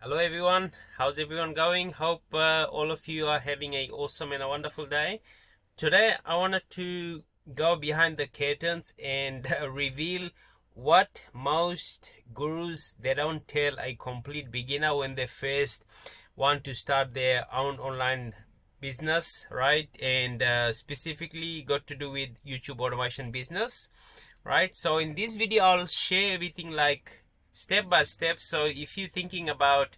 Hello everyone, how's everyone going? Hope all of you are having a awesome and a wonderful day. Today I wanted to go behind the curtains and reveal what most gurus they don't tell a complete beginner when they first want to start their own online business, right? And specifically got to do with YouTube automation business, right? So in this video I'll share everything like step by step. So if you're thinking about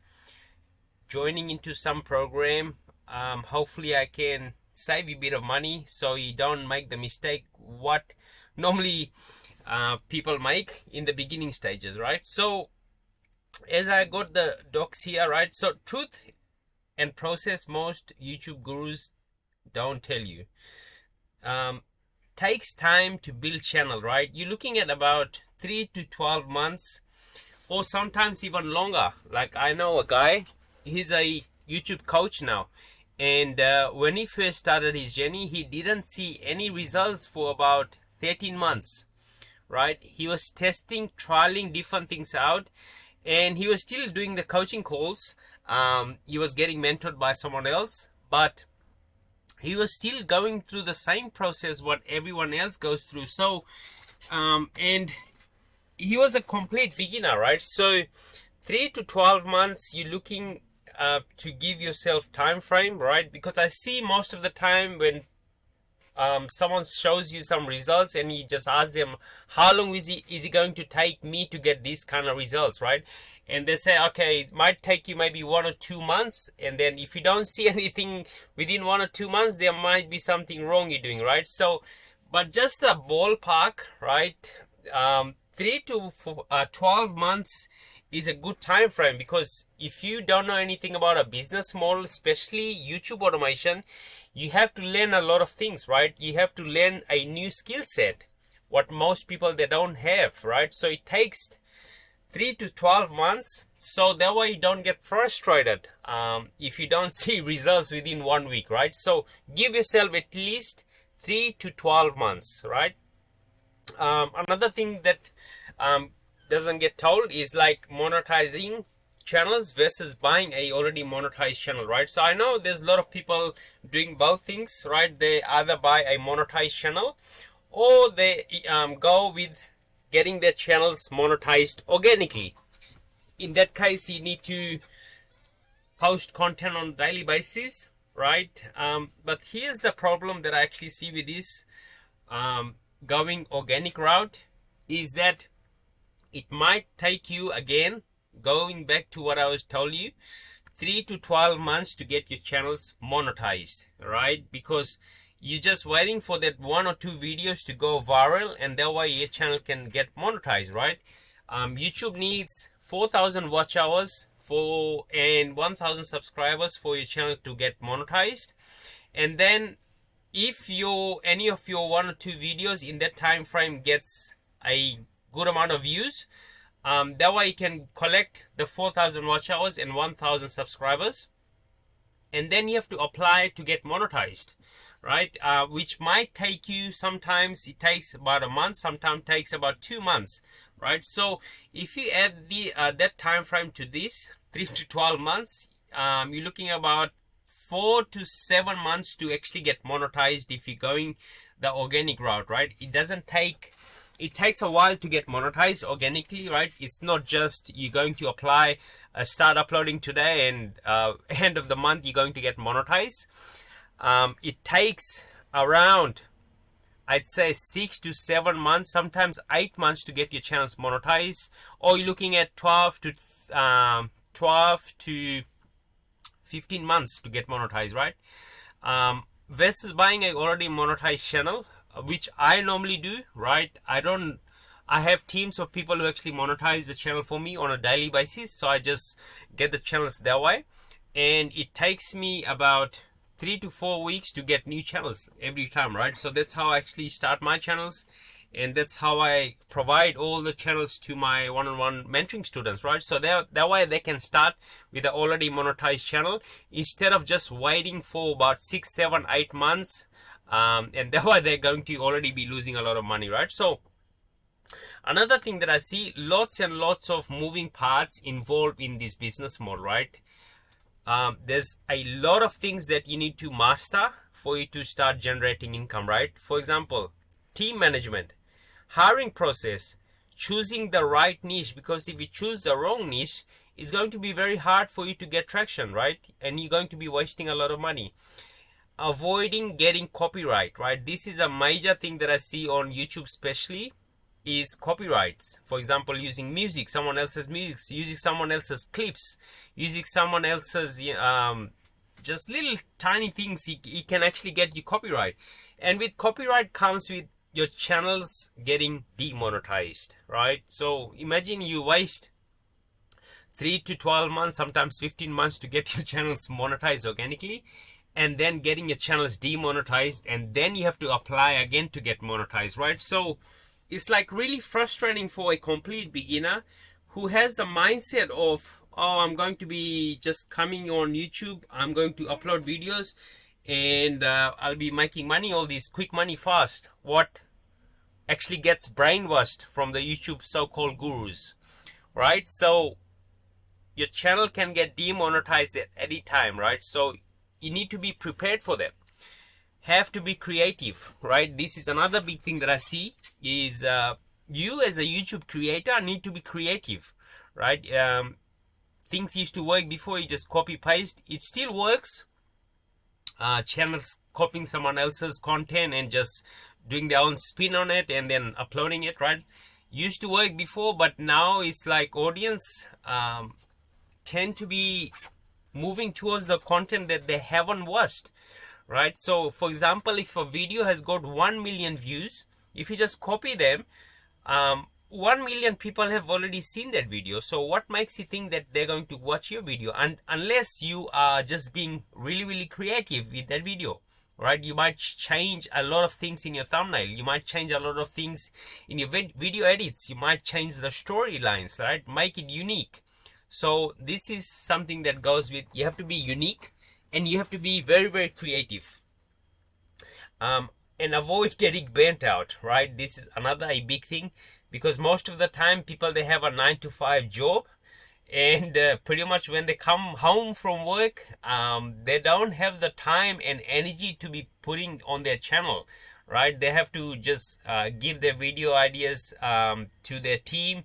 joining into some program, hopefully I can save you a bit of money so you don't make the mistake what normally people make in the beginning stages, right? So as I got the docs here, right? So truth and process most YouTube gurus don't tell you. Takes time to build channel, right? You're looking at about 3 to 12 months or sometimes even longer. Like I know a guy, he's a YouTube coach now, and when he first started his journey, he didn't see any results for about 13 months, right? He was testing, trialing different things out, and he was still doing the coaching calls. He was getting mentored by someone else, but he was still going through the same process what everyone else goes through. So and he was a complete beginner, right? So 3 to 12 months you're looking to give yourself time frame, right? Because I see most of the time when someone shows you some results and you just ask them how long is it going to take me to get these kind of results, right? And they say, okay, it might take you maybe 1 or 2 months, and then if you don't see anything within 1 or 2 months, there might be something wrong you're doing, right? So but just a ballpark, right? 3 to 12 months is a good time frame, because if you don't know anything about a business model, especially YouTube automation, you have to learn a lot of things, right? You have to learn a new skill set, what most people they don't have, right? So it takes 3 to 12 months, so that way you don't get frustrated if you don't see results within 1 week, right? So give yourself at least 3 to 12 months, right? Another thing that doesn't get told is like monetizing channels versus buying a already monetized channel, right? So I know there's a lot of people doing both things, right? They either buy a monetized channel or they go with getting their channels monetized organically. In that case, you need to post content on a daily basis, right? But here's the problem that I actually see with this going organic route is that it might take you, again, going back to what I was told you, 3 to 12 months to get your channels monetized, right? Because you're just waiting for that 1 or 2 videos to go viral, and that way your channel can get monetized, right? YouTube needs 4,000 watch hours and 1,000 subscribers for your channel to get monetized. And then if any of your 1 or 2 videos in that time frame gets a good amount of views, that way you can collect the 4,000 watch hours and 1,000 subscribers, and then you have to apply to get monetized, right? Which might take you, sometimes it takes about a month, sometimes takes about 2 months, right? So if you add the that time frame to this 3 to 12 months, you're looking about 4 to 7 months to actually get monetized if you're going the organic route, right? It takes a while to get monetized organically, right? It's not just you're going to apply, start uploading today, and end of the month you're going to get monetized. It takes around, I'd say, 6 to 7 months, sometimes 8 months to get your channels monetized, or you're looking at 12 to 15 months to get monetized, right? Versus buying a already monetized channel, which I normally do, right? I have teams of people who actually monetize the channel for me on a daily basis, so I just get the channels that way, and it takes me about 3 to 4 weeks to get new channels every time, right? So that's how I actually start my channels, and that's how I provide all the channels to my one-on-one mentoring students, right? So that way they can start with an already monetized channel instead of just waiting for about 6, 7, 8 months, and that way they're going to already be losing a lot of money, right? So Another thing that I see, lots and lots of moving parts involved in this business model, right? There's a lot of things that you need to master for you to start generating income, right? For example, team management, hiring process, choosing the right niche, because if you choose the wrong niche, it's going to be very hard for you to get traction, right? And you're going to be wasting a lot of money. Avoiding getting copyright, right? This is a major thing that I see on YouTube, especially is copyrights. For example, using music, someone else's music, using someone else's clips, using someone else's just little tiny things, it can actually get you copyright. And with copyright comes with your channels getting demonetized, right? So imagine you waste 3 to 12 months, sometimes 15 months to get your channels monetized organically, and then getting your channels demonetized, and then you have to apply again to get monetized, right? So it's like really frustrating for a complete beginner who has the mindset of, oh, I'm going to be just coming on YouTube, I'm going to upload videos, and I'll be making money, all this quick money fast. What actually gets brainwashed from the YouTube so-called gurus, right? So your channel can get demonetized at any time, right? So you need to be prepared for that. Have to be creative, right? This is another big thing that I see is you as a YouTube creator need to be creative, right? Things used to work before, you just copy paste. It still works. Channels copying someone else's content and just doing their own spin on it and then uploading it, right? Used to work before, but now it's like audience tend to be moving towards the content that they haven't watched, right? So for example, if a video has got 1 million views, if you just copy them, 1 million people have already seen that video. So what makes you think that they're going to watch your video? And unless you are just being really creative with that video, right? You might change a lot of things in your thumbnail, you might change a lot of things in your video edits, you might change the storylines, right? Make it unique. So this is something that goes with, you have to be unique and you have to be very creative, and avoid getting burnt out, right? This is another a big thing, because most of the time people, they have a 9-to-5 job, and pretty much when they come home from work, they don't have the time and energy to be putting on their channel, right? They have to just give their video ideas to their team,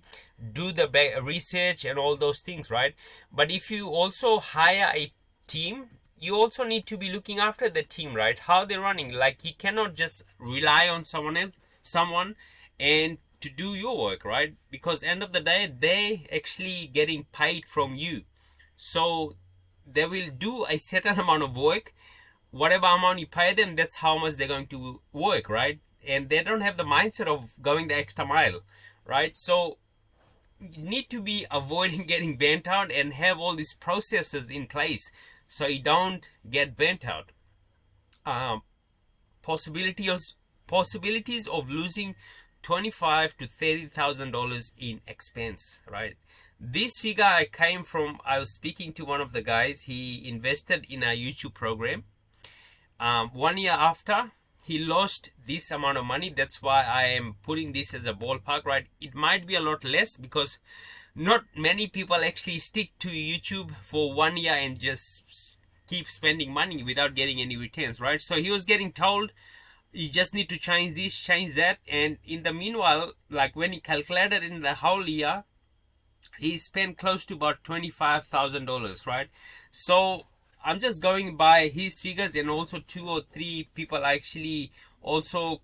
do the research and all those things, right? But if you also hire a team, you also need to be looking after the team, right? How they're running. Like, you cannot just rely on someone and to do your work, right? Because end of the day, they actually getting paid from you, so they will do a certain amount of work. Whatever amount you pay them, that's how much they're going to work, right? And they don't have the mindset of going the extra mile, right? So you need to be avoiding getting burnt out and have all these processes in place so you don't get burnt out. Possibilities of losing $25,000 to $30,000 in expense, right? This figure I came from, I was speaking to one of the guys. He invested in a YouTube program. 1 year after, he lost this amount of money. That's why I am putting this as a ballpark, right? It might be a lot less because not many people actually stick to YouTube for 1 year and just keep spending money without getting any returns, right? So he was getting told, you just need to change this, change that. And in the meanwhile, like when he calculated in the whole year, he spent close to about $25,000, right? So I'm just going by his figures, and also 2 or 3 people actually also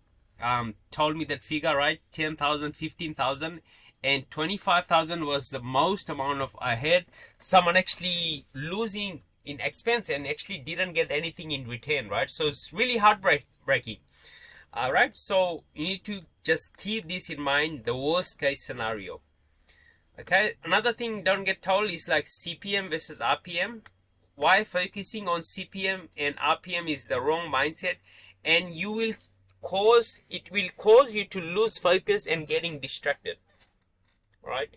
told me that figure, right? 10,000, 15,000, and 25,000 was the most amount of I had. Someone actually losing in expense and actually didn't get anything in return, right? So it's really heartbreaking. All right, so you need to just keep this in mind, the worst case scenario. Okay, another thing don't get told is like CPM versus RPM. Why focusing on CPM and RPM is the wrong mindset, and it will cause you to lose focus and getting distracted, right?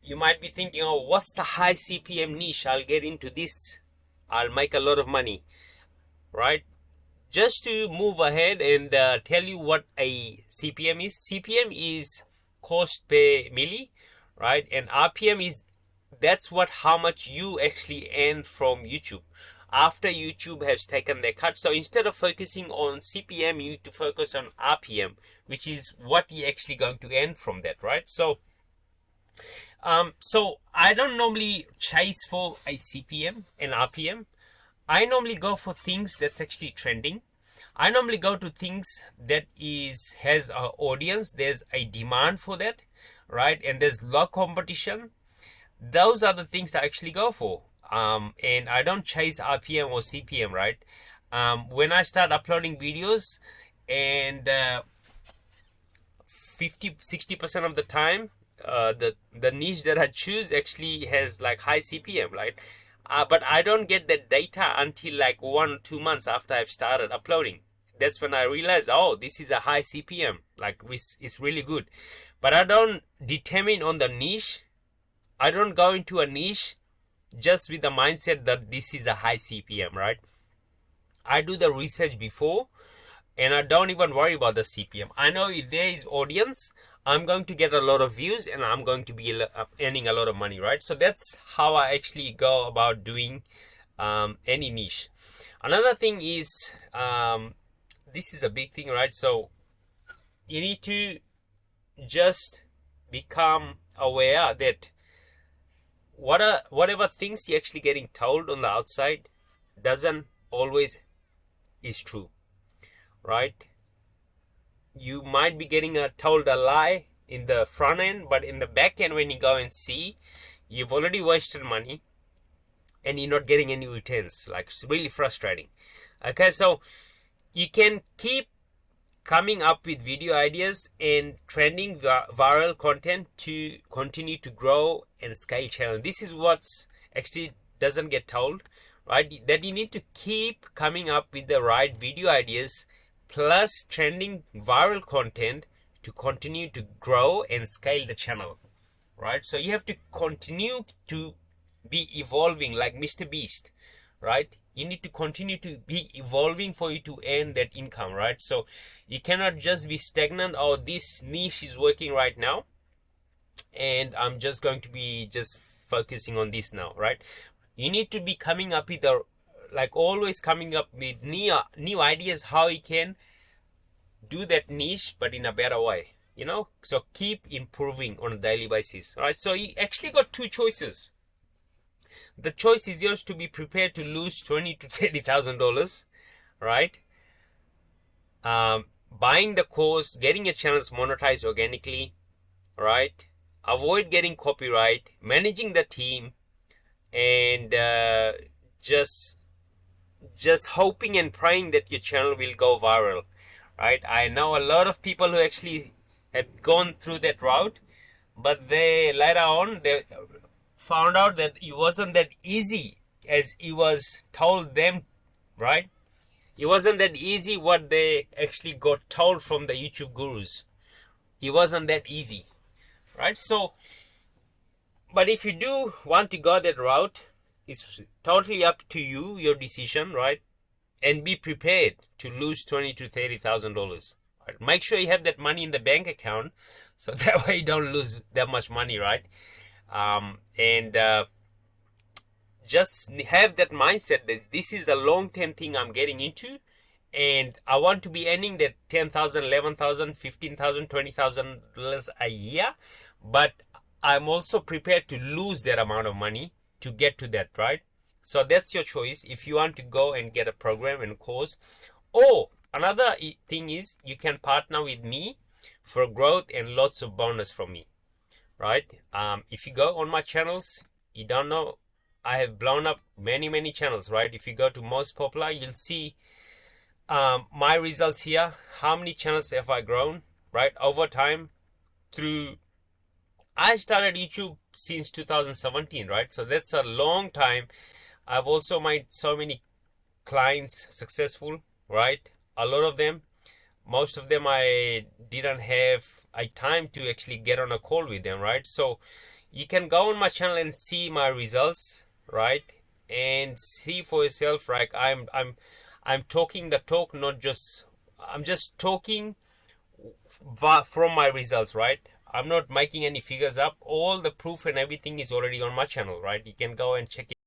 You might be thinking, oh, what's the high CPM niche? I'll get into this, I'll make a lot of money, right? Just to move ahead and tell you what a CPM is. CPM is cost per milli, right? And RPM is, that's what, how much you actually earn from YouTube after YouTube has taken their cut. So instead of focusing on CPM, you need to focus on RPM, which is what you're actually going to earn from that, right? So so I don't normally chase for a CPM and RPM. I normally go for things that's actually trending. I normally go to things that has an audience, there's a demand for that, right? And there's low competition. Those are the things I actually go for. And I don't chase RPM or CPM, right? When I start uploading videos, and 50-60% of the time, the niche that I choose actually has like high CPM, right? But I don't get that data until like 1 or 2 months after I've started uploading. That's when I realize, oh, this is a high CPM, like it's really good. But I don't determine on the niche. I don't go into a niche just with the mindset that this is a high CPM, right? I do the research before, and I don't even worry about the CPM. I know if there is audience, I'm going to get a lot of views and I'm going to be earning a lot of money, right? So that's how I actually go about doing any niche. Another thing is, this is a big thing, right? So you need to just become aware that whatever things you're actually getting told on the outside doesn't always is true, right? You might be getting told a lie in the front end, but in the back end, when you go and see, you've already wasted money and you're not getting any returns. Like, it's really frustrating. Okay, so you can keep coming up with video ideas and trending viral content to continue to grow and scale channel. This is what's actually doesn't get told, right? That you need to keep coming up with the right video ideas plus trending viral content to continue to grow and scale the channel, right? So you have to continue to be evolving like Mr. Beast, right? You need to continue to be evolving for you to earn that income, right? So you cannot just be stagnant. Oh, this niche is working right now and I'm just going to be just focusing on this now, right? You need to be coming up with always coming up with new ideas how you can do that niche but in a better way, you know? So keep improving on a daily basis, right? So you actually got two choices. The choice is yours to be prepared to lose $20,000 to $30,000, right? Buying the course, getting your channels monetized organically, right? Avoid getting copyright, managing the team, and just hoping and praying that your channel will go viral, right? I know a lot of people who actually have gone through that route, but they later on they found out that it wasn't that easy as it was told them, right? It wasn't that easy what they actually got told from the YouTube gurus. It wasn't that easy, right? So, but if you do want to go that route, it's totally up to you, your decision, right? And be prepared to lose $20,000 to $30,000. Right? Make sure you have that money in the bank account, so that way you don't lose that much money, right? Just have that mindset that this is a long-term thing I'm getting into, and I want to be earning that $10,000, $11,000, $15,000, $20,000 a year, but I'm also prepared to lose that amount of money to get to that, right? So that's your choice if you want to go and get a program and course. Or another thing is you can partner with me for growth and lots of bonus from me, right? If you go on my channels, you don't know, I have blown up many channels, right? If you go to most popular, you'll see my results here. How many channels have I grown, right? Over time through, I started YouTube since 2017, right? So that's a long time. I've also made so many clients successful, right? A lot of them, most of them I didn't have a time to actually get on a call with them, right? So you can go on my channel and see my results, right? And see for yourself, right? I'm talking the talk, not just, I'm just talking from my results, right? I'm not making any figures up. All the proof and everything is already on my channel, right? You can go and check it.